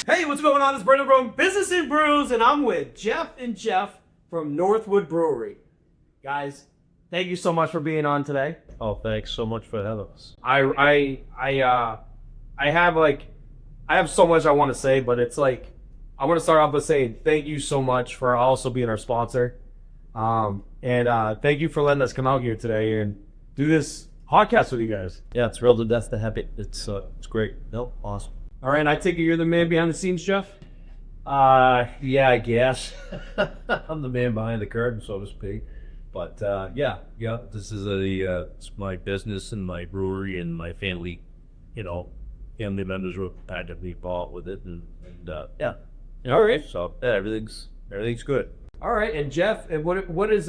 Hey, what's going on? It's Brendan from Business and Brews, and I'm with Jeff and Jeff from Northwoods Brewery. Guys, thank you so much for being on today. Oh, thanks so much for having us. I have so much I want to say, but it's like I want to start off by saying thank you so much for also being our sponsor, and thank you for letting us come out here today and do this podcast with you guys. Yeah, it's real to death to have it. It's great. No, awesome. All right, and I take it you're the man behind the scenes, Jeff? Yeah, I guess. I'm the man behind the curtain, so to speak. But yeah, this is it's my business and my brewery and my family, family members were actively involved with it, and yeah. All right. So yeah, everything's good. All right, and Jeff, and what is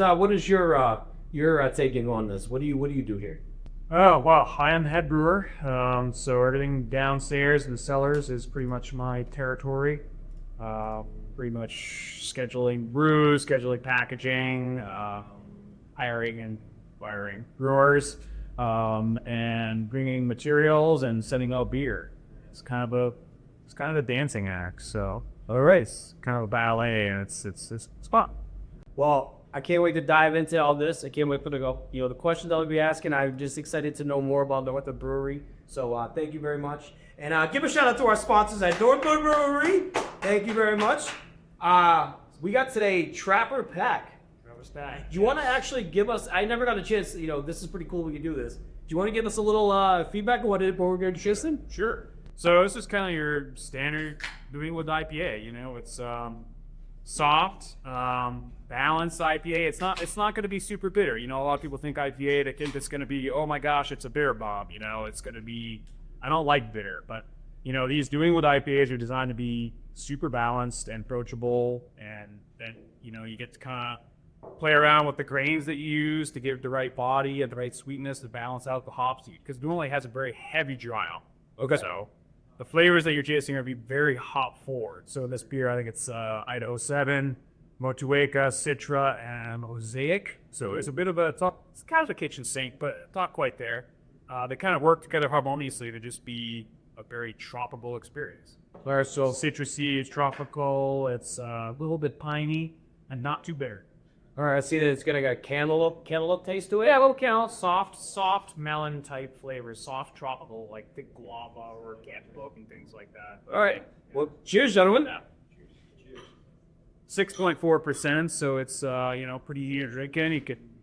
your taking on this? What do you do here? Oh, well, I am the head brewer, so everything downstairs in the cellars is pretty much my territory. Pretty much scheduling brews, scheduling packaging, hiring and firing brewers, and bringing materials and sending out beer. It's kind of a dancing act, so All right. it's kind of a ballet, and it's fun. Well, I can't wait to dive into all this. I can't wait for the questions I'll be asking. I'm just excited to know more about Northwood Brewery. So thank you very much. And give a shout out to our sponsors at Northwood Brewery. Thank you very much. We got today Trapper Pack. Do you want to actually give us, I never got a chance, this is pretty cool we can do this. Do you want to give us a little feedback on what we're going to choose in? Sure. So this is kind of your standard New England IPA. It's soft, balanced IPA. It's not going to be super bitter. A lot of people think IPA, they think it's going to be, oh my gosh, it's a bitter bomb. It's going to be, I don't like bitter, but these New England IPAs are designed to be super balanced and approachable, and then you get to kind of play around with the grains that you use to give the right body and the right sweetness to balance out the hops, because New England has a very heavy dry hop. Okay. So the flavors that you're chasing are going to be very hop forward. So this beer, I think it's Idaho 7, Motueka, Citra, and Mosaic. So it's a bit of it's kind of a kitchen sink, but not quite there. They kind of work together harmoniously to just be a very tropical experience. So citrusy, it's tropical, it's a little bit piney, and not too bitter. All right, I see that it's going to got cantaloupe taste to it. Yeah, a little cantaloupe, soft melon type flavors, soft tropical, like thick guava or cantaloupe and things like that. All right. Well, cheers, gentlemen. Yeah. 6.4%, so it's pretty easy to drink in.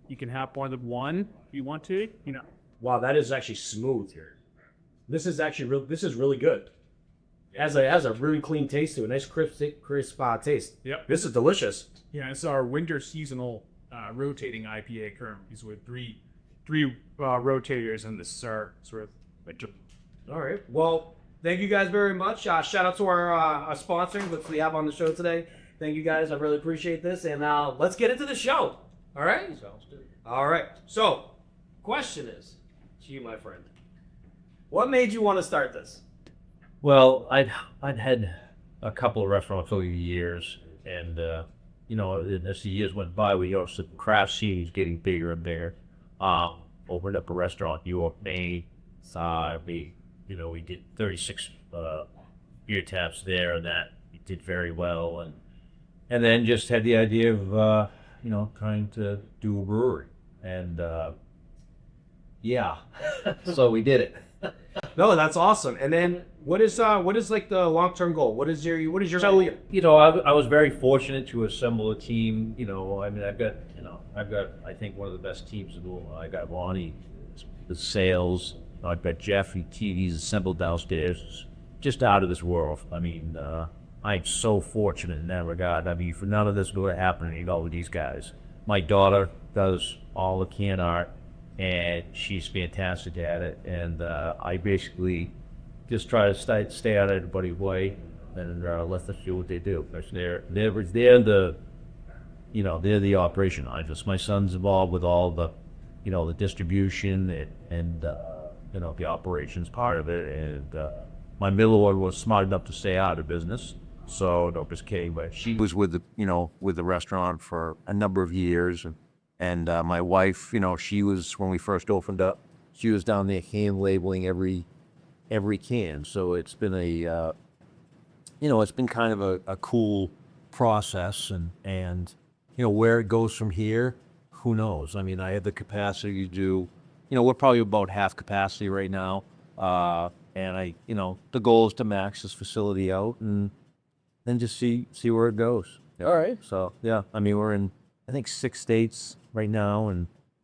You can have more than one if you want to. Wow, that is actually smooth here. This is actually this is really good. It has a really clean taste to it, nice crisp taste. Yep. This is delicious. Yeah, it's our winter seasonal rotating IPA currently. These were three rotators, and this is our sort of winter. All right. Well, thank you guys very much. Shout out to our sponsors that we have on the show today. Thank you guys. I really appreciate this. And let's get into the show. All right? Sounds good. All right. So, question is to you, my friend. What made you want to start this? Well, I'd had a couple of restaurants over the years, and as the years went by, we also craft scenes getting bigger and bigger. Opened up a restaurant in New York, Maine. We did 36 beer taps there, and that we did very well, and then just had the idea of trying to do a brewery, and yeah, so we did it. No, that's awesome. And then what is like the long-term goal? What is your So I was very fortunate to assemble a team. I've got I think one of the best teams in the world. I got Ronnie, the sales. I've got Jeffrey, TV's assembled downstairs, just out of this world. I'm so fortunate in that regard. For none of this would have happened without these guys. My daughter does all the can art, and she's fantastic at it. And I basically just try to stay out of everybody's way and let them do what they do. They're the operation. My son's involved with all the, the distribution and the operations part of it. And my middle one was smart enough to stay out of business. So no, just kidding. But she was with the restaurant for a number of years, and my wife, she was, when we first opened up, she was down there hand labeling every can. So it's been it's been kind of a cool process, and where it goes from here, who knows? I mean, I have the capacity to do, we're probably about half capacity right now, and the goal is to max this facility out and then just see where it goes. All right. So yeah, I mean, we're in I think 6 states right now,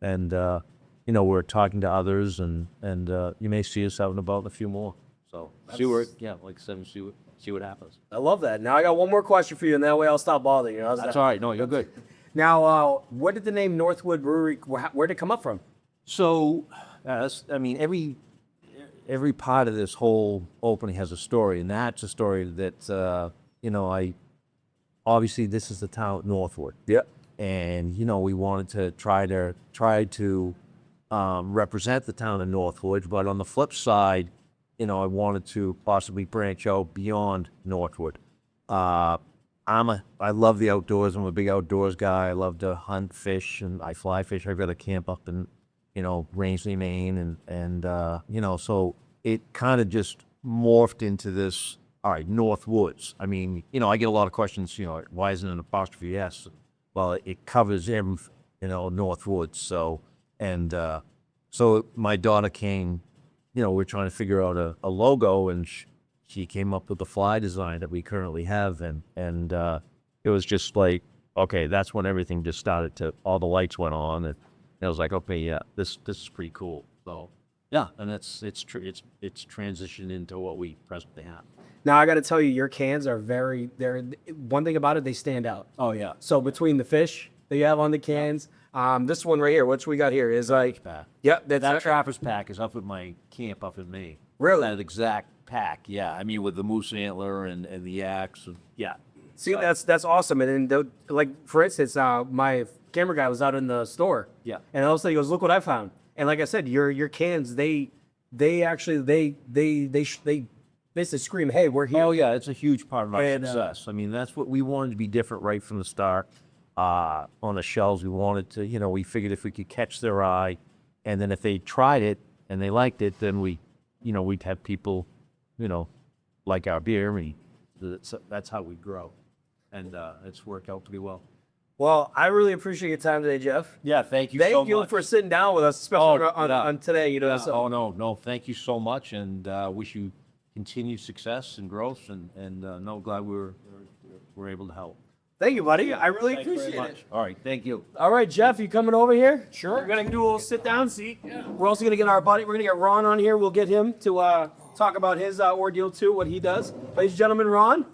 and we're talking to others, and you may see us out and about in a few more. So see where, like I said, see what happens. I love that. Now I got one more question for you, and that way I'll stop bothering you. How's That's that? all right. No, you're good. Now, where did the name Northwood Brewery, where did it come up from? So, every part of this whole opening has a story, and that's a story that obviously this is the town Northwood. Yeah. And we wanted to try to represent the town of Northwood, but on the flip side, I wanted to possibly branch out beyond Northwood. I love the outdoors. I'm a big outdoors guy. I love to hunt, fish, and I fly fish. I've got a camp up in Rangeley, Maine, and so it kind of just morphed into this. All right, Northwoods. I mean, I get a lot of questions. Why isn't it an apostrophe S? Well, it covers everything, Northwoods. So, and so my daughter came. We're trying to figure out a logo, and she came up with the fly design that we currently have, and it was just like, okay, that's when everything just started to, all the lights went on, and I was like, okay, yeah, this is pretty cool. So yeah, and it's transitioned into what we presently have. Now I got to tell you, your cans they're one thing about it, they stand out. Oh yeah. So between the fish that you have on the cans, this one right here, what we got here is like, yep, that Trappers pack is up at my camp up in Maine. Really? That exact pack, yeah. I mean, with the moose antler and the axe, and, yeah. See, that's awesome. And then, like, for instance, my camera guy was out in the store. Yeah. And all of a sudden he goes, look what I found. And like I said, your cans, they basically scream, hey, we're here. Oh yeah, it's a huge part of our And, success. I mean, that's what we wanted to be different right from the start. On the shelves, we wanted to, we figured if we could catch their eye, and then if they tried it and they liked it, then we'd have people, like our beer, and that's how we grow. And it's worked out pretty well. Well, I really appreciate your time today, Jeff. Yeah, thank you. Thank you for sitting down with us, especially on today. So. Oh no, thank you so much, and wish you continued success and growth, and glad we're able to help. Thank you, buddy. I really Thanks very appreciate much. it. All right, thank you. All right, Jeff, you coming over here? Sure. We're gonna do a little sit down seat. Yeah. We're also gonna get our buddy. We're gonna get Ron on here. We'll get him to talk about his ordeal too, what he does. Ladies and gentlemen, Ron.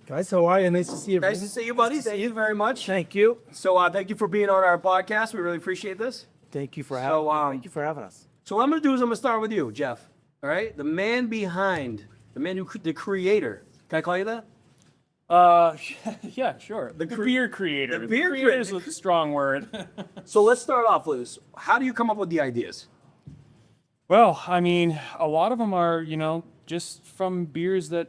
Guys, how are you? Nice to see you. Nice to see you, buddy. Thank you very much. Thank you. So thank you for being on our podcast. We really appreciate this. Thank you for So, thank you for having us. So what I'm gonna do is I'm gonna start with you, Jeff. All right, the man behind, the creator. Can I call you that? Yeah, sure. The cre- beer creator. the beer creator is critic. a strong word. So let's start off, Liz. How do you come up with the ideas? Well, I mean, a lot of them are, just from beers that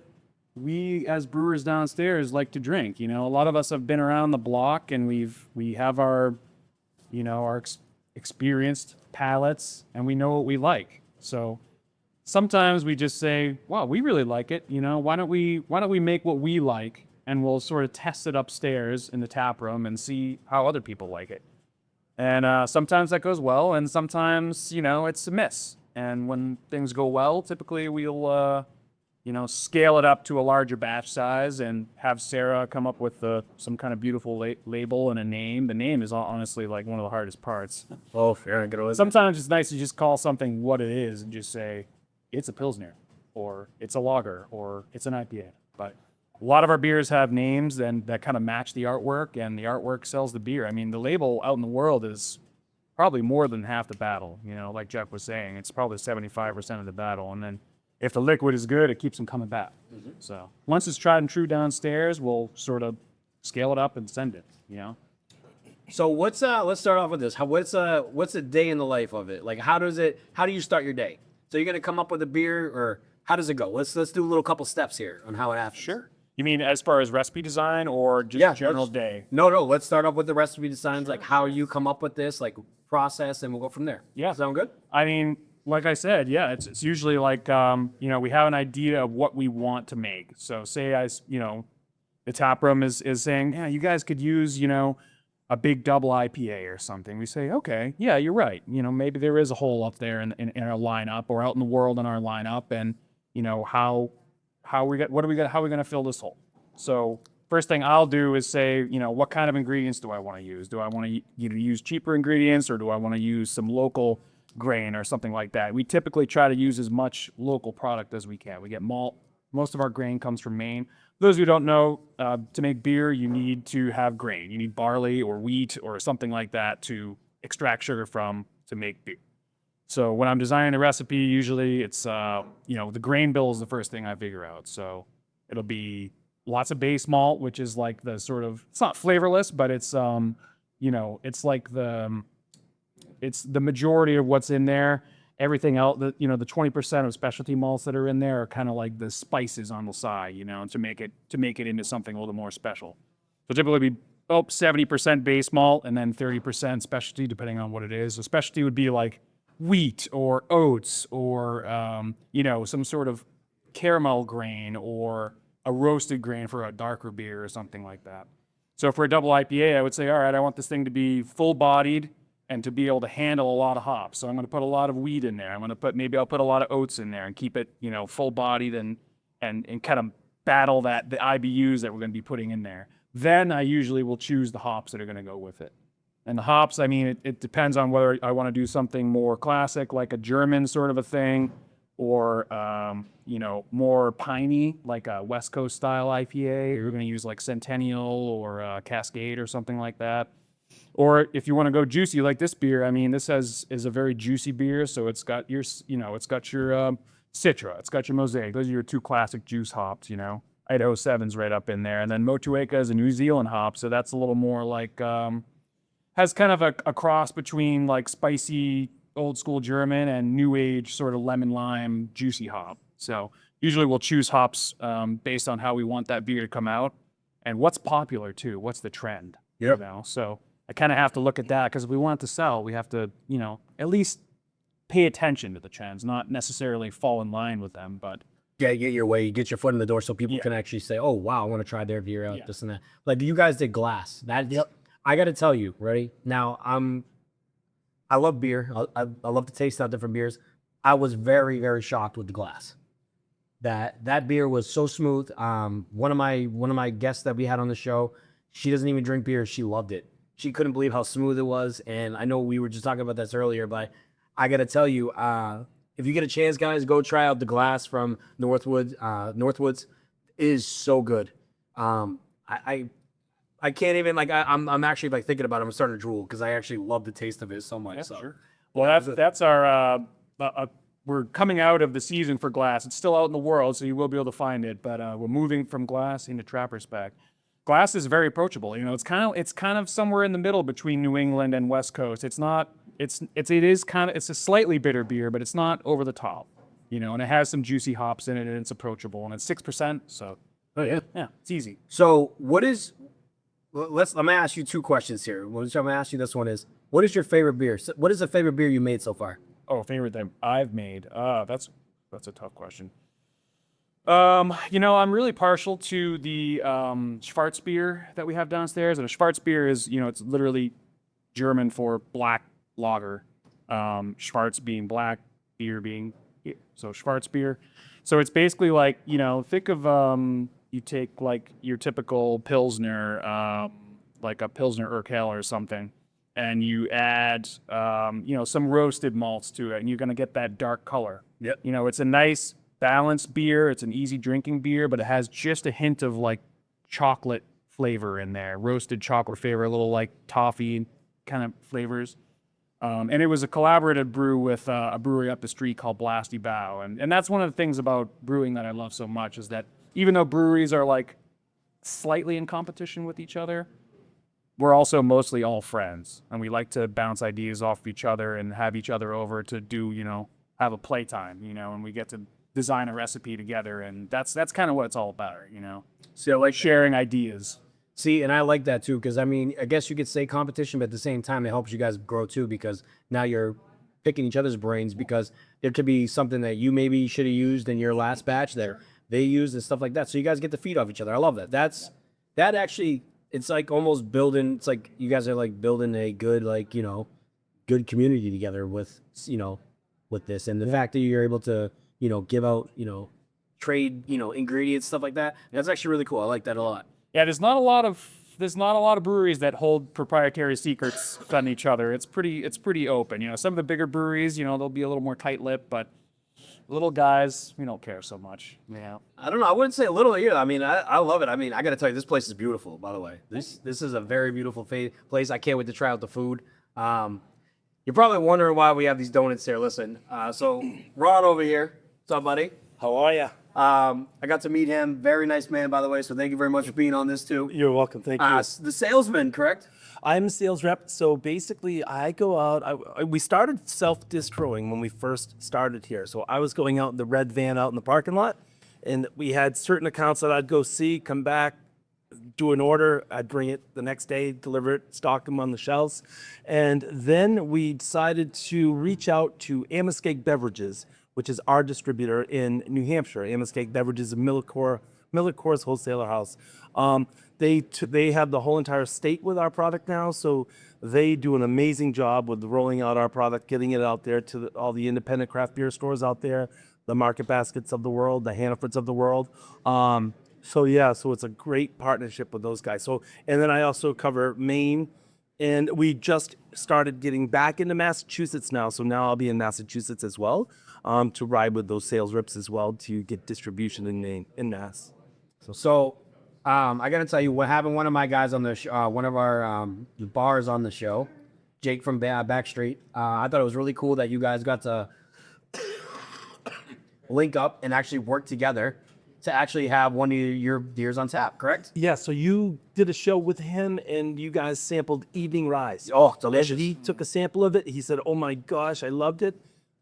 we as brewers downstairs like to drink. A lot of us have been around the block, and we have our, our experienced palates, and we know what we like. So sometimes we just say, wow, we really like it. Why don't we make what we like, and we'll sort of test it upstairs in the tap room and see how other people like it. And sometimes that goes well, and sometimes, it's a miss. And when things go well, typically we'll, scale it up to a larger batch size and have Sarah come up with some kind of beautiful label and a name. The name is honestly like one of the hardest parts. Oh, fair enough. Sometimes it's nice to just call something what it is and just say, it's a Pilsner, or it's a lager, or it's an IPA. But a lot of our beers have names that kind of match the artwork, and the artwork sells the beer. I mean, the label out in the world is probably more than half the battle. Like Jeff was saying, it's probably 75% of the battle. And then if the liquid is good, it keeps them coming back. Mm-hmm. So once it's tried and true downstairs, we'll sort of scale it up and send it, So let's start off with this. What's a day in the life of it? Like, how do you start your day? So you're gonna come up with a beer, or how does it go? Let's do a little couple steps here on how it happens. Sure. You mean as far as recipe design, or just general day? No. Let's start off with the recipe designs, like how you come up with this, like process, and we'll go from there. Yeah. Sound good? I mean, like I said, yeah, it's usually like, we have an idea of what we want to make. So say the tap room is saying, yeah, you guys could use, a big double IPA or something. We say, okay, yeah, you're right. Maybe there is a hole up there in our lineup or out in the world in our lineup. And, how are we going to fill this hole? So first thing I'll do is say, what kind of ingredients do I want to use? Do I want to use cheaper ingredients, or do I want to use some local grain or something like that? We typically try to use as much local product as we can. We get malt. Most of our grain comes from Maine. For those who don't know, to make beer, you need to have grain. You need barley or wheat or something like that to extract sugar from to make beer. So when I'm designing a recipe, usually it's, the grain bill is the first thing I figure out. So it'll be lots of base malt, which is like the sort of, it's not flavorless, but it's, it's like it's the majority of what's in there. Everything else, the 20% of specialty malts that are in there are kind of like the spices on the side, to make it into something a little more special. So typically be 70% base malt and then 30% specialty, depending on what it is. So specialty would be like wheat or oats or, some sort of caramel grain or a roasted grain for a darker beer or something like that. So for a double IPA, I would say, all right, I want this thing to be full-bodied and to be able to handle a lot of hops. So I'm going to put a lot of wheat in there. Maybe I'll put a lot of oats in there and keep it, full-bodied and kind of battle the IBUs that we're going to be putting in there. Then I usually will choose the hops that are going to go with it. And the hops, I mean, it depends on whether I want to do something more classic, like a German sort of a thing, or, more piney, like a West Coast style IPA. You're going to use like Centennial or Cascade or something like that. Or if you want to go juicy like this beer, I mean, this is a very juicy beer. So it's got your, it's got your Citra, it's got your Mosaic. Those are your two classic juice hops, Idaho 7's right up in there. And then Motueka is a New Zealand hop. So that's a little more like, has kind of a cross between like spicy old school German and new age sort of lemon lime juicy hop. So usually we'll choose hops based on how we want that beer to come out and what's popular too. What's the trend? Yep. So I kind of have to look at that because if we want it to sell, we have to, at least pay attention to the trends, not necessarily fall in line with them, but Get your way, get your foot in the door so people can actually say, oh, wow, I want to try their beer out, this and that. Like you guys did glass. I got to tell you, ready? Now, I love beer. I love to taste out different beers. I was very, very shocked with the glass. That beer was so smooth. One of my guests that we had on the show, she doesn't even drink beer. She loved it. She couldn't believe how smooth it was. And I know we were just talking about this earlier, but I got to tell you, if you get a chance, guys, go try out the glass from Northwoods. Northwoods is so good. I can't even I'm actually like thinking about it. I'm starting to drool because I actually love the taste of it so much. yeah, so. sure. Well, that's our. We're coming out of the season for glass. It's still out in the world, so you will be able to find it. But we're moving from glass into Trapper's Pack. Glass is very approachable. It's kind of somewhere in the middle between New England and West Coast. It's not. It's a slightly bitter beer, but it's not over the top. And it has some juicy hops in it, and it's approachable, and it's 6%. So. Oh yeah. Yeah, it's easy. So what is? Let me ask you two questions here. What I'm gonna ask you this one is, what is your favorite beer? What is the favorite beer you made so far? Oh, favorite that I've made. That's a tough question. I'm really partial to the Schwarzbier that we have downstairs. And a Schwarzbier is, it's literally German for black lager. Schwarz being black, beer being beer. So Schwarzbier. So it's basically like, think of you take like your typical Pilsner, like a Pilsner Urquell or something, and you add, some roasted malts to it, and you're going to get that dark color. Yep. It's a nice balanced beer. It's an easy drinking beer, but it has just a hint of like chocolate flavor in there, roasted chocolate flavor, a little like toffee kind of flavors. And it was a collaborative brew with a brewery up the street called Blasty Bow. And that's one of the things about brewing that I love so much is that even though breweries are like slightly in competition with each other, we're also mostly all friends. And we like to bounce ideas off of each other and have each other over to do, have a playtime, and we get to design a recipe together. And that's kind of what it's all about, So like sharing ideas. See, and I like that too, because I mean, I guess you could say competition, but at the same time, it helps you guys grow too, because now you're picking each other's brains because there could be something that you maybe should have used in your last batch that they used and stuff like that. So you guys get to feed off each other. I love that. That actually, it's like almost building. It's like you guys are like building a good good community together with with this, and the fact that you're able to give out trade ingredients, stuff like that. That's actually really cool. I like that a lot. Yeah, there's not a lot of breweries that hold proprietary secrets on each other. It's pretty open. Some of the bigger breweries, they'll be a little more tight-lipped, but little guys, we don't care so much. Yeah. I don't know. I wouldn't say a little either. I mean, I love it. I mean, I got to tell you, this place is beautiful, by the way. This is a very beautiful place. I can't wait to try out the food. You're probably wondering why we have these donuts here. Listen, so Ron over here. What's up, buddy? How are you? I got to meet him. Very nice man, by the way. So thank you very much for being on this too. You're welcome. Thank you. The salesman, correct? I'm a sales rep. So basically, I go out. We started self-distroing when we first started here. So I was going out in the red van out in the parking lot, and we had certain accounts that I'd go see, come back, do an order. I'd bring it the next day, deliver it, stock them on the shelves. And then we decided to reach out to Amoskeag Beverages, which is our distributor in New Hampshire. Amoskeag Beverages is a Millercore's wholesaler house. They have the whole entire state with our product now, so they do an amazing job with rolling out our product, getting it out there to all the independent craft beer stores out there, the Market Baskets of the world, the Hannafords of the world. So it's a great partnership with those guys. So, and then I also cover Maine, and we just started getting back into Massachusetts now. So now I'll be in Massachusetts as well, to ride with those sales reps as well to get distribution in Maine, in Mass. So I got to tell you what happened. One of my guys on the one of our bars on the show, Jake from Backstreet. I thought it was really cool that you guys got to link up and actually work together to actually have one of your beers on tap, correct? Yeah, so you did a show with him and you guys sampled Evening Rise. Oh, delicious. And he took a sample of it. He said, oh my gosh, I loved it.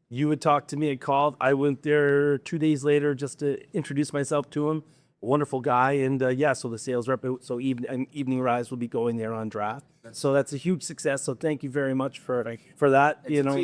You had talked to me and called. I went there 2 days later just to introduce myself to him. Wonderful guy. And so the sales rep, so Evening Rise will be going there on draft. So that's a huge success. So thank you very much for that.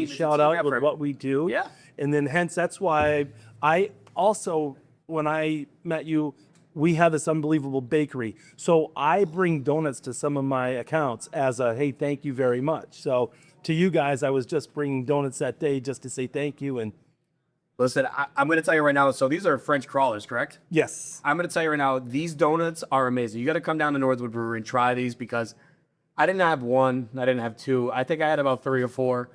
Shout out with what we do. Yeah. And then hence that's why I also, when I met you, we have this unbelievable bakery. So I bring donuts to some of my accounts as a, hey, thank you very much. So to you guys, I was just bringing donuts that day just to say thank you. And listen, I'm going to tell you right now. So these are French crawlers, correct? yes, I'm going to tell you right now, these donuts are amazing. You got to come down to Northwoods Brewery and try these because I didn't have one. I didn't have two. I think I had about 3 or 4.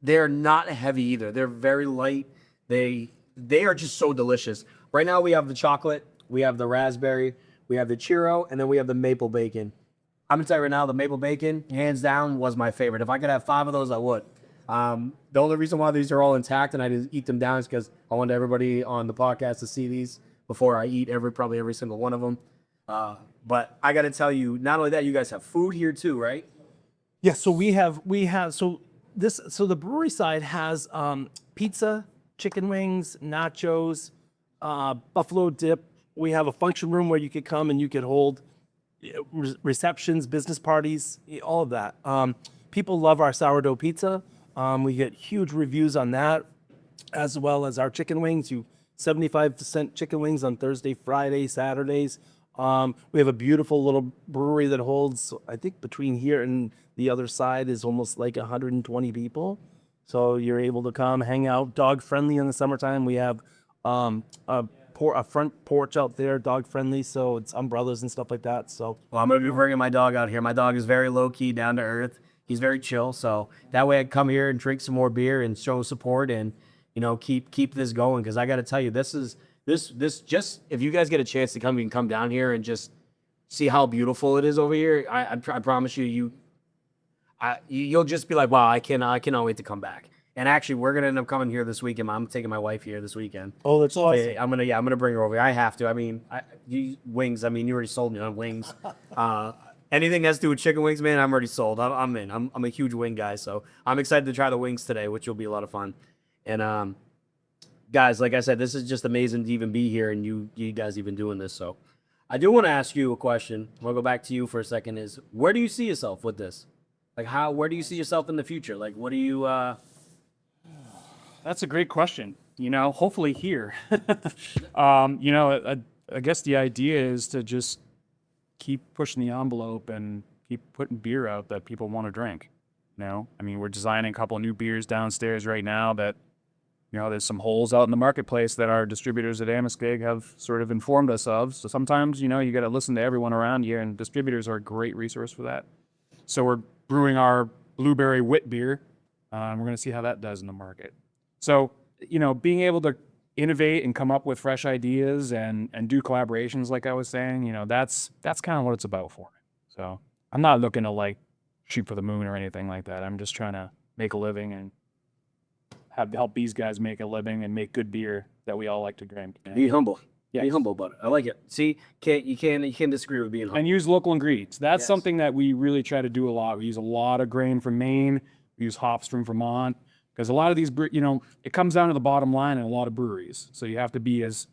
They're not heavy either. They're very light. They are just so delicious. Right now we have the chocolate, we have the raspberry, we have the churro, and then we have the maple bacon. I'm going to tell you right now, the maple bacon, hands down, was my favorite. If I could have 5 of those, I would. The only reason why these are all intact and I didn't eat them down is because I wanted everybody on the podcast to see these before I eat probably every single one of them. But I got to tell you, not only that, you guys have food here too, right? yeah. So we have so the brewery side has pizza, chicken wings, nachos, buffalo dip. We have a function room where you could come and you could hold receptions, business parties, all of that. People love our sourdough pizza. We get huge reviews on that, as well as our chicken wings. 75% chicken wings on Thursday, Friday, Saturdays. We have a beautiful little brewery that holds, I think between here and the other side is almost like 120 people. So you're able to come, hang out, dog friendly in the summertime. We have a front porch out there, dog friendly, so it's umbrellas and stuff like that. So Well, I'm going to be bringing my dog out here. My dog is very low-key, down to earth. He's very chill, so that way I come here and drink some more beer and show support and, keep this going. Because I got to tell you, this just, if you guys get a chance to come, you can come down here and just see how beautiful it is over here. I promise you, you'll just be like, wow, I cannot wait to come back. And actually, we're gonna end up coming here this weekend. I'm taking my wife here this weekend. oh, that's awesome. I'm gonna bring her over. I have to. I mean, wings. I mean, you already sold me on wings. Anything that's to do with chicken wings, man, I'm already sold. I'm in. I'm a huge wing guy, so I'm excited to try the wings today, which will be a lot of fun. And guys, like I said, this is just amazing to even be here, and you guys even doing this. So, I do want to ask you a question. I want to go back to you for a second. Is where do you see yourself with this? Like, where do you see yourself in the future? Like, what do you That's a great question. Hopefully here. I guess the idea is to just keep pushing the envelope and keep putting beer out that people want to drink. We're designing a couple of new beers downstairs right now that, there's some holes out in the marketplace that our distributors at Amoskeag have sort of informed us of. So sometimes, you got to listen to everyone around you, and distributors are a great resource for that. So we're brewing our blueberry wit beer. We're going to see how that does in the market. So, being able to innovate and come up with fresh ideas and do collaborations, like I was saying, that's kind of what it's about for me. So I'm not looking to like shoot for the moon or anything like that. I'm just trying to make a living and help these guys make a living and make good beer that we all like to drink. Be humble. Yes. Be humble about it. I like it. See, you can't disagree with being humble. And use local ingredients. That's Yes. something that we really try to do a lot. We use a lot of grain from Maine. We use hops from Vermont. Because a lot of these, it comes down to the bottom line in a lot of breweries. So you have to be as,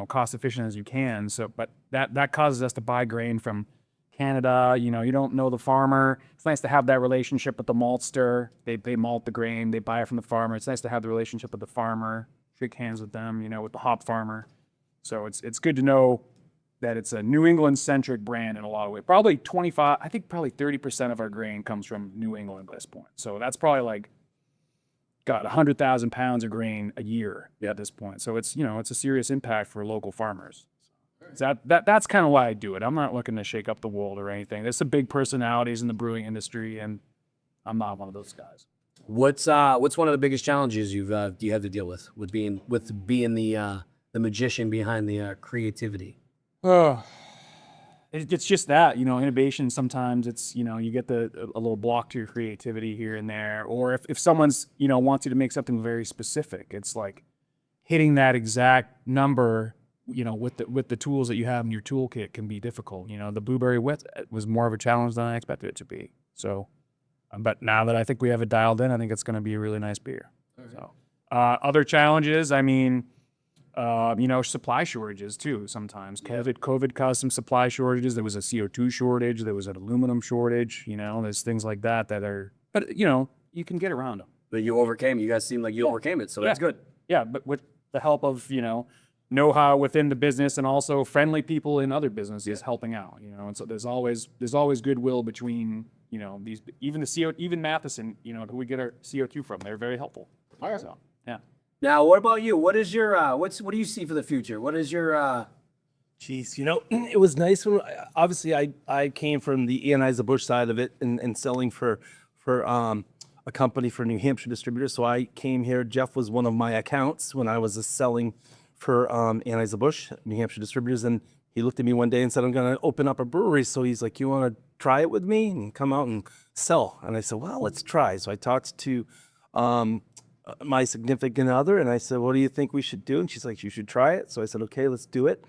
cost efficient as you can. So, but that causes us to buy grain from Canada. You don't know the farmer. It's nice to have that relationship with the maltster. They malt the grain. They buy it from the farmer. It's nice to have the relationship with the farmer. Shake hands with them. With the hop farmer. So it's good to know that it's a New England centric brand in a lot of ways. Probably 30% of our grain comes from New England at this point. So that's probably like, 100,000 pounds of grain a year at this point. So it's, it's a serious impact for local farmers. So that's kind of why I do it. I'm not looking to shake up the world or anything. There's some big personalities in the brewing industry, and I'm not one of those guys. What's one of the biggest challenges you have to deal with being the magician behind the creativity? Oh, it's just that, innovation. Sometimes it's, you get a little block to your creativity here and there. Or if someone's, wants you to make something very specific, it's like hitting that exact number, with the tools that you have in your toolkit can be difficult. The blueberry wit was more of a challenge than I expected it to be. So, but now that I think we have it dialed in, I think it's going to be a really nice beer. Okay. So, other challenges, supply shortages too. Sometimes COVID caused some supply shortages. There was a CO2 shortage. There was an aluminum shortage. There's things like that are, but you can get around them. But you overcame. You guys seem like you overcame it, so that's good. Yeah, but with the help of know-how within the business and also friendly people in other businesses helping out. And so there's always goodwill between these, even Matheson. Who we get our CO2 from. They're very helpful. All right. So yeah. Now, what about you? What is your what do you see for the future? What is your Geez, it was nice when obviously I came from the Anheuser-Busch side of it and selling for a company for New Hampshire distributors. So I came here. Jeff was one of my accounts when I was selling for Anheuser-Busch, New Hampshire distributors, and he looked at me one day and said, "I'm going to open up a brewery." So he's like, "You want to try it with me and come out and sell?" And I said, "Well, let's try." So I talked to my significant other, and I said, "What do you think we should do?" And she's like, "You should try it." So I said, "Okay, let's do it."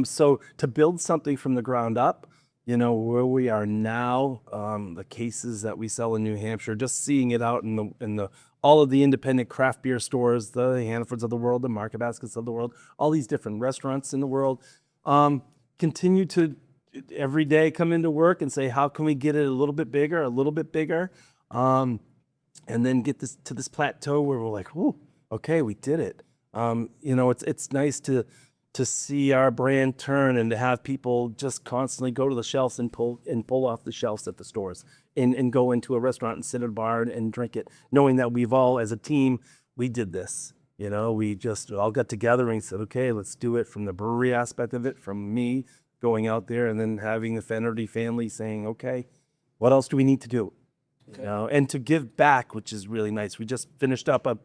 So to build something from the ground up, where we are now, the cases that we sell in New Hampshire, just seeing it out in the all of the independent craft beer stores, the Hanfords of the world, the Market Baskets of the world, all these different restaurants in the world, continue to every day come into work and say, how can we get it a little bit bigger, and then get this to this plateau where we're like, "Ooh, okay, we did it." It's nice to see our brand turn and to have people just constantly go to the shelves and pull off the shelves at the stores and go into a restaurant and sit at a bar and drink it, knowing that we've all, as a team, we did this. We just all got together and said, "Okay, let's do it," from the brewery aspect of it, from me going out there, and then having the Fennerty family saying, "Okay, what else do we need to do?" Okay. And to give back, which is really nice. We just finished up a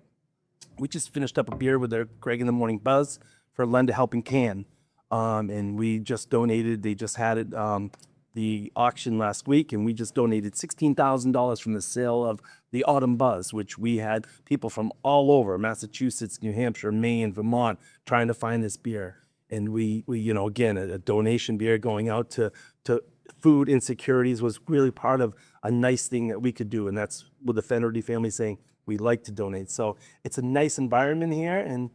beer with their Greg in the Morning Buzz for Lend a Helping Can, and we just donated. They just had it the auction last week, and we just donated $16,000 from the sale of the Autumn Buzz, which we had people from all over Massachusetts, New Hampshire, Maine, Vermont trying to find this beer, and we again a donation beer going out to food insecurities was really part of a nice thing that we could do, and that's with the Fennerty family saying we like to donate. So it's a nice environment here, and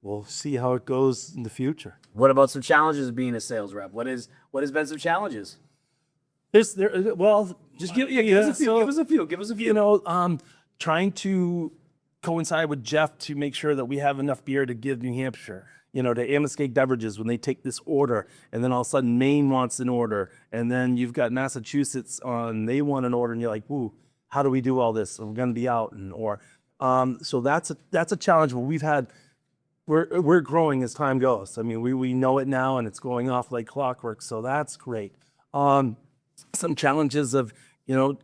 we'll see how it goes in the future. What about some challenges of being a sales rep? What has been some challenges? Just give us a few. Give us a few. Trying to coincide with Jeff to make sure that we have enough beer to give New Hampshire. You know, to Amoskeag Beverages when they take this order, and then all of a sudden Maine wants an order, and then you've got Massachusetts on, they want an order, and you're like, "Ooh, how do we do all this? We're going to be out," so that's a challenge. But we're growing as time goes. I mean, we know it now, and it's going off like clockwork, so that's great. Some challenges of,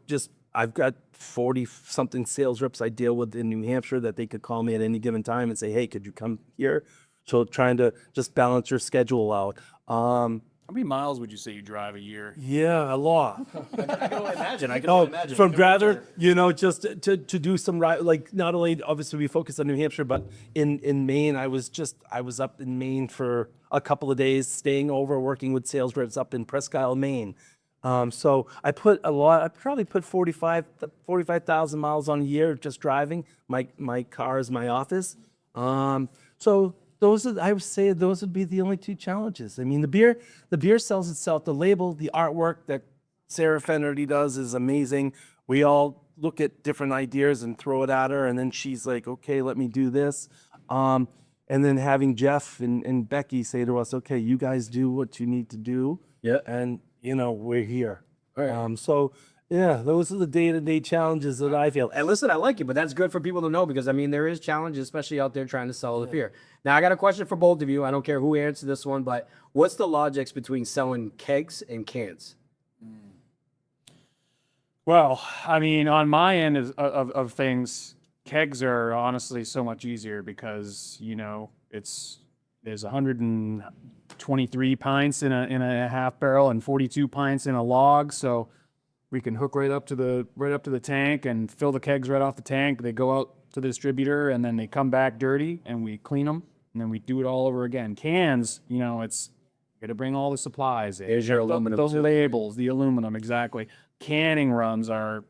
just I've got 40 something sales reps I deal with in New Hampshire that they could call me at any given time and say, "Hey, could you come here?" So trying to just balance your schedule out. How many miles would you say you drive a year? Yeah, a lot. I can only imagine. From rather, just to do some like not only obviously we focus on New Hampshire, but in Maine, I was up in Maine for a couple of days, staying over, working with sales reps up in Presque Isle, Maine. So I probably put 45,000 miles on a year just driving. My car is my office. So I would say those would be the only two challenges. I mean, the beer sells itself. The label, the artwork that Sarah Fennerty does is amazing. We all look at different ideas and throw it at her, and then she's like, "Okay, let me do this." And then having Jeff and Becky say to us, "Okay, you guys do what you need to do." Yeah. And we're here. Right. So yeah, those are the day-to-day challenges that I feel. And listen, I like it, but that's good for people to know because, I mean, there is challenges, especially out there trying to sell the beer. Now, I got a question for both of you. I don't care who answers this one, but what's the logics between selling kegs and cans? Well, I mean, on my end of things, kegs are honestly so much easier because, there's 123 pints in a half barrel and 42 pints in a log, so we can hook right up to the tank and fill the kegs right off the tank. They go out to the distributor and then they come back dirty and we clean them and then we do it all over again. Cans, it's you got to bring all the supplies in. Here's your aluminum, Those too. labels, the aluminum, exactly. Canning runs that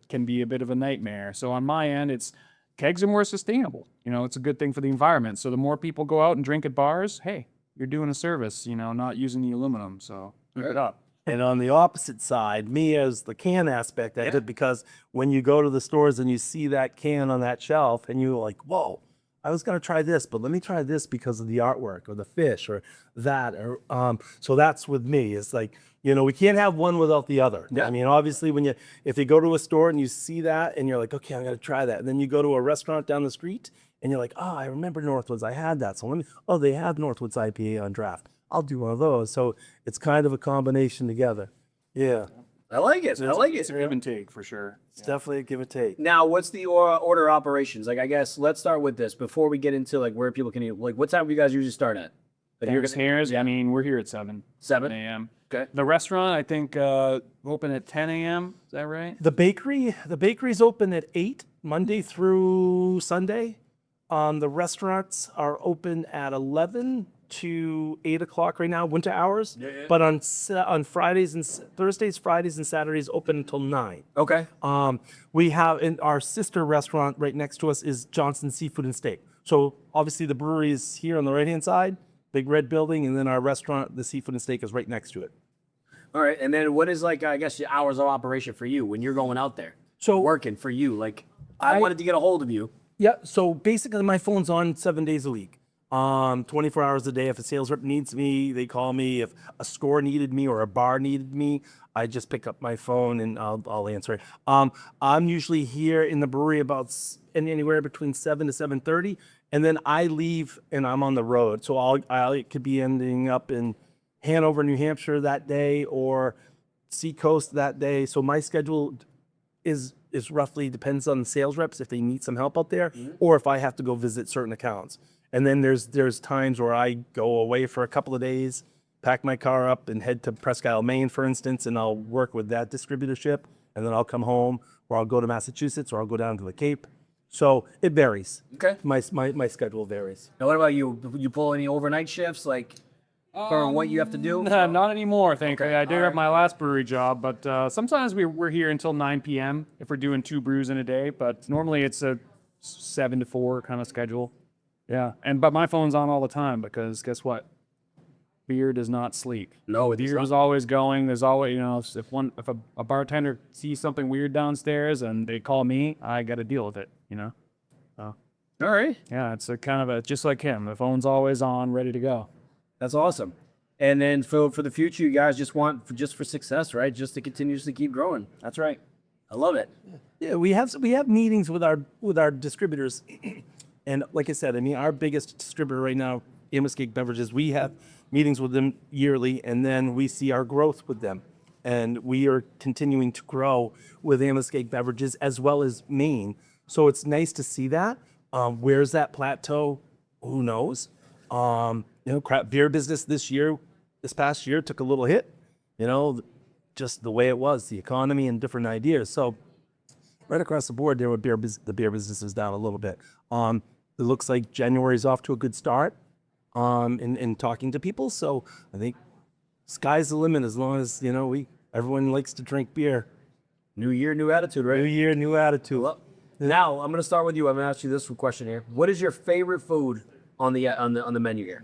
can be a bit of a nightmare. So on my end, kegs are more sustainable. It's a good thing for the environment. So the more people go out and drink at bars, hey, you're doing a service, not using the aluminum. So keep it up. And on the opposite side, me as the can aspect of it, because when you go to the stores and you see that can on that shelf and you're like, "Whoa, I was going to try this, but let me try this because of the artwork or the fish or that." So that's with me. It's like, we can't have one without the other. Yeah. I mean, obviously, if you go to a store and you see that and you're like, "Okay, I'm going to try that." And then you go to a restaurant down the street and you're like, "Oh, I remember Northwoods. I had that. So they have Northwoods IPA on draft. I'll do one of those." So it's kind of a combination together. Yeah. I like it. I like It's it. a give and take for sure. It's definitely a give and take. Now, what's the order operations? Like, I guess let's start with this before we get into like where people can eat. Like, what time do you guys usually start at? Like, I mean, we're here at 7 a.m. Okay. The restaurant, I think, open at 10 a.m. Is that right? The bakery's open at 8 Monday through Sunday. The restaurants are open at 11 to 8 o'clock right now, winter hours. Yeah. But on Fridays and Thursdays, Fridays and Saturdays open until 9. Okay. We have in our sister restaurant right next to us is Johnson's Seafood and Steak. So obviously the brewery is here on the right hand side, big red building, and then our restaurant, the Seafood and Steak, is right next to it. All right. And then what is like, I guess, your hours of operation for you when you're going out there? So Working for you. Like, I wanted to get a hold of you. Yeah, so basically my phone's on 7 days a week, 24 hours a day. If a sales rep needs me, they call me. If a store needed me or a bar needed me, I just pick up my phone and I'll answer it. I'm usually here in the brewery about anywhere between 7 to 7:30, and then I leave and I'm on the road. So I could be ending up in Hanover, New Hampshire that day or Seacoast that day. So my schedule is roughly depends on the sales reps if they need some help out there, or if I have to go visit certain accounts. And then there's times where I go away for a couple of days, pack my car up and head to Presque Isle, Maine, for instance, and I'll work with that distributorship, and then I'll come home, or I'll go to Massachusetts, or I'll go down to the Cape. So it varies. Okay. My schedule varies. Now, what about you? You pull any overnight shifts, like for what you have to do? Not anymore, thankfully. I did all have right. my last brewery job, but sometimes we're here until 9 p.m. if we're doing 2 brews in a day. But normally it's a 7 to 4 kind of schedule. Yeah, but my phone's on all the time because guess what? Beer does not sleep. No, it does Beer not. is always going. There's always, if a bartender sees something weird downstairs and they call me, I got to deal with it. So All right. Yeah, it's a kind of a just like him. The phone's always on, ready to go. That's awesome. And then for the future, you guys just want just for success, right? Just to continuously keep growing. That's right. I love it. Yeah, we have meetings with our distributors, and like I said, I mean, our biggest distributor right now, Amoskeag Beverages, we have meetings with them yearly, and then we see our growth with them, and we are continuing to grow with Amoskeag Beverages as well as Maine. So it's nice to see that. Where's that plateau? Who knows? Craft beer business this past year took a little hit. Just the way it was, the economy and different ideas. So right across the board, the beer business is down a little bit. It looks like January's off to a good start in talking to people. So I think sky's the limit as long as, everyone likes to drink beer. New year, new attitude, right? New year, new attitude. Well, now I'm going to start with you. I'm going to ask you this question here. What is your favorite food on the menu here?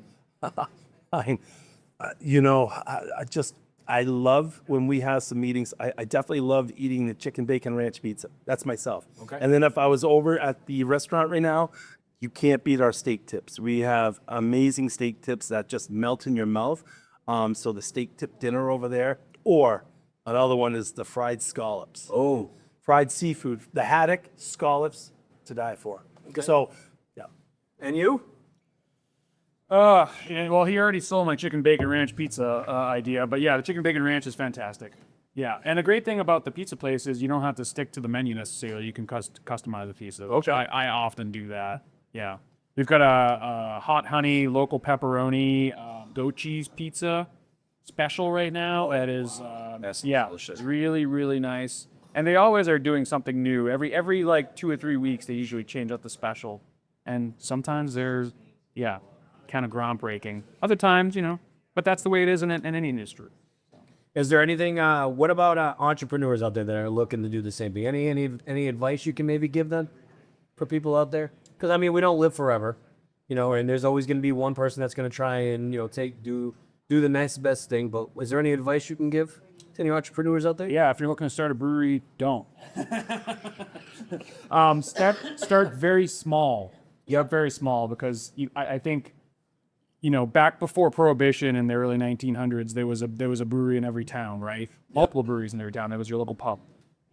I love when we have some meetings. I definitely love eating the chicken bacon ranch pizza. That's myself. Okay. And then if I was over at the restaurant right now, you can't beat our steak tips. We have amazing steak tips that just melt in your mouth. So the steak tip dinner over there, or another one is the fried scallops. Oh, Fried seafood, the haddock, scallops, to die for. Okay. So, yeah. and you? Yeah, well, he already stole my chicken bacon ranch pizza idea, but yeah, the chicken bacon ranch is fantastic. Yeah, and the great thing about the pizza place is you don't have to stick to the menu necessarily. You can customize the pizza. Okay. I often do that. Yeah, we've got a hot honey local pepperoni goat cheese pizza special right now. That is That's yeah, delicious. really really nice. And they always are doing something new. Every like 2 or 3 weeks, they usually change up the special, and sometimes they're kind of groundbreaking. Other times, but that's the way it is in any industry. Is there anything? What about entrepreneurs out there that are looking to do the same thing? Any advice you can maybe give them for people out there? Because I mean, we don't live forever, and there's always going to be one person that's going to try and do the next best thing. But is there any advice you can give to any entrepreneurs out there? Yeah, if you're looking to start a brewery, don't. Start very small. Yeah, very small, because I think, back before Prohibition in the early 1900s, there was a brewery in every town, right? Multiple breweries in every town. That was your local pub.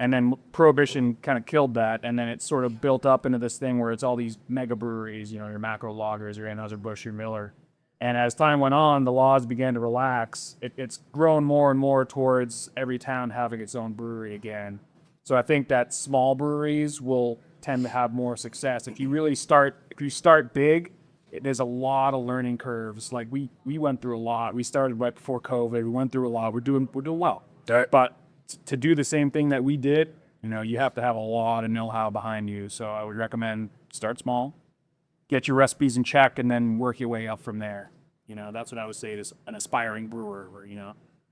And then Prohibition kind of killed that, and then it sort of built up into this thing where it's all these mega breweries, your Macro Lagers, your Anheuser-Busch, your Miller. And as time went on, the laws began to relax. It's grown more and more towards every town having its own brewery again. So I think that small breweries will tend to have more success. If you start big, there's a lot of learning curves. Like we went through a lot. We started right before COVID. We went through a lot. We're doing well. Right. But to do the same thing that we did, you have to have a lot of know-how behind you. So I would recommend start small, get your recipes in check, and then work your way up from there. That's what I would say to an aspiring brewer.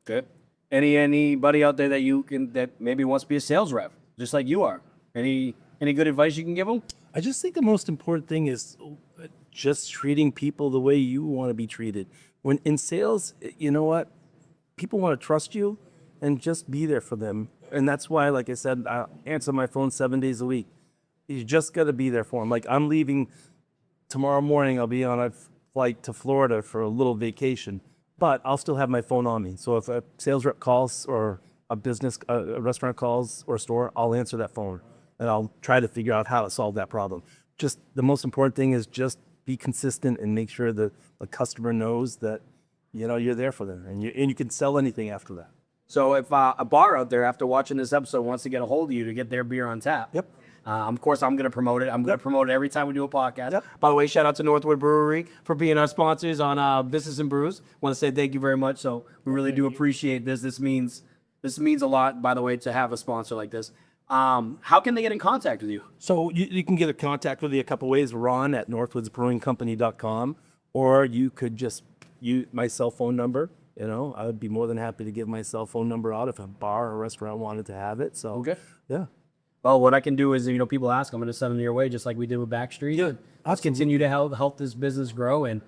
Good. Anybody out there that maybe wants to be a sales rep, just like you are? Any good advice you can give them? I just think the most important thing is just treating people the way you want to be treated. When in sales, you know what? People want to trust you, and just be there for them. And that's why, like I said, I answer my phone 7 days a week. You just got to be there for them. Like, I'm leaving tomorrow morning. I'll be on a flight to Florida for a little vacation, but I'll still have my phone on me. So if a sales rep calls or a restaurant calls or a store, I'll answer that phone, and I'll try to figure out how to solve that problem. Just the most important thing is just be consistent and make sure that the customer knows that you're there for them, and you can sell anything after that. So if a bar out there after watching this episode wants to get a hold of you to get their beer on tap, Yep. Of course, I'm going to promote it. I'm going to promote it every time we do a podcast. Yep. By the way, shout out to Northwoods Brewery for being our sponsors on Business and Brews. Want to say thank you very much. So we really do appreciate this. This means a lot, by the way, to have a sponsor like this. How can they get in contact with you? So you can get in contact with me a couple ways. Ron at northwoodsbrewingcompany.com, or you could just use my cell phone number. I would be more than happy to give my cell phone number out if a bar or restaurant wanted to have it. So Okay. yeah. Well, what I can do is, people ask, I'm going to send them your way, just like we did with Backstreet. Yeah, And let's continue to help this business grow, and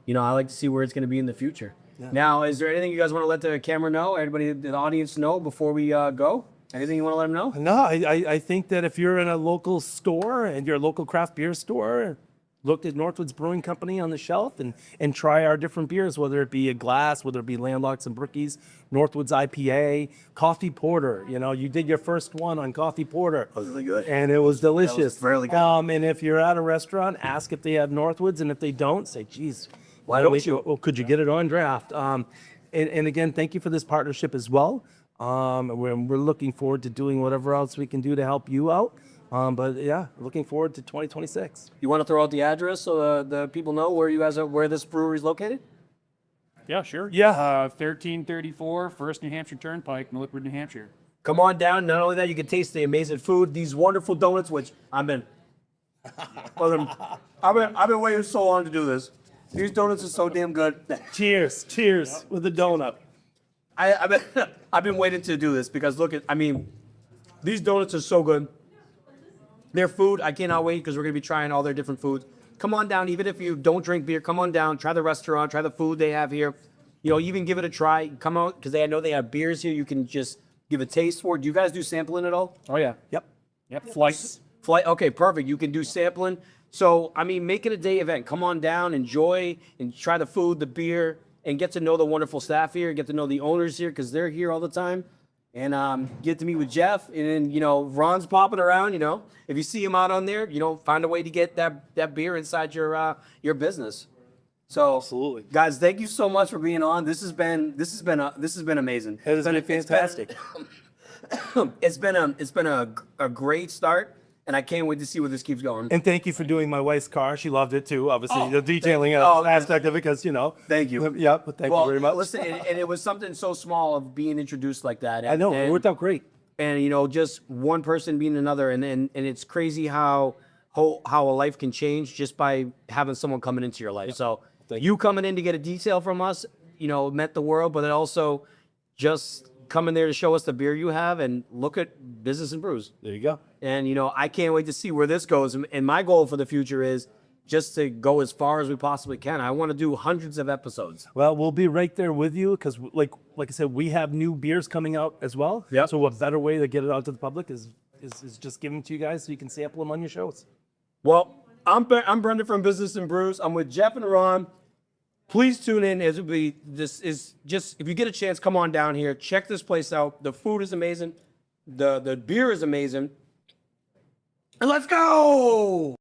I like to see where it's going to be in the future. Yeah. Now, is there anything you guys want to let the camera know, everybody, the audience know before we go? Anything you want to let them know? No, I think that if you're in a local store and you're a local craft beer store, look at Northwoods Brewing Company on the shelf and try our different beers, whether it be a glass, whether it be Landlocks and Brookies, Northwoods IPA, Coffee Porter. You know, you did your first one on Coffee Porter. That was really good. And it was delicious. really good. And if you're at a restaurant, ask if they have Northwoods, and if they don't, say, geez, why don't you? Well, could you get it on draft? And again, thank you for this partnership as well. We're looking forward to doing whatever else we can do to help you out. But yeah, looking forward to 2026. You want to throw out the address so the people know where you guys are, where this brewery is located? Yeah, sure. Yeah. 1334 First New Hampshire Turnpike, Millipede, New Hampshire. Come on down. Not only that, you can taste the amazing food, these wonderful donuts, which I've been waiting so long to do this. These donuts are so damn good. Cheers with the donut. I've been waiting to do this because these donuts are so good. Their food, I cannot wait because we're going to be trying all their different foods. Come on down, even if you don't drink beer, come on down, try the restaurant, try the food they have here. You know, even give it a try. Come out because I know they have beers here. You can just give a taste for it. Do you guys do sampling at all? Oh, yeah. Yep. Flights. Okay, perfect. You can do sampling. So, make it a day event. Come on down, enjoy, and try the food, the beer, and get to know the wonderful staff here, get to know the owners here because they're here all the time. And get to meet with Jeff, and then Ron's popping around. If you see him out on there, find a way to get that beer inside your business. So, Absolutely. guys, thank you so much for being on. This has been amazing. It has been fantastic. It's been a great start, and I can't wait to see where this keeps going. And thank you for doing my wife's car. She loved it too. Obviously, Oh, the detailing aspect of it, because Thank you. Yeah, but thank you very much. Listen, and it was something so small of being introduced like that. I know, it worked out great. And just one person being another, and it's crazy how a life can change just by having someone coming into your life. So you coming in to get a detail from us, meant the world, but it also just coming there to show us the beer you have and look at Business and Brews. There you go. And I can't wait to see where this goes. And my goal for the future is just to go as far as we possibly can. I want to do hundreds of episodes. Well, we'll be right there with you because, like I said, we have new beers coming out as well. Yep. So a better way to get it out to the public is just give them to you guys so you can sample them on your shows. Well, I'm Brendan from Business and Brews. I'm with Jeff and Ron. Please tune in. If you get a chance, come on down here. Check this place out. The food is amazing. The beer is amazing. And let's go!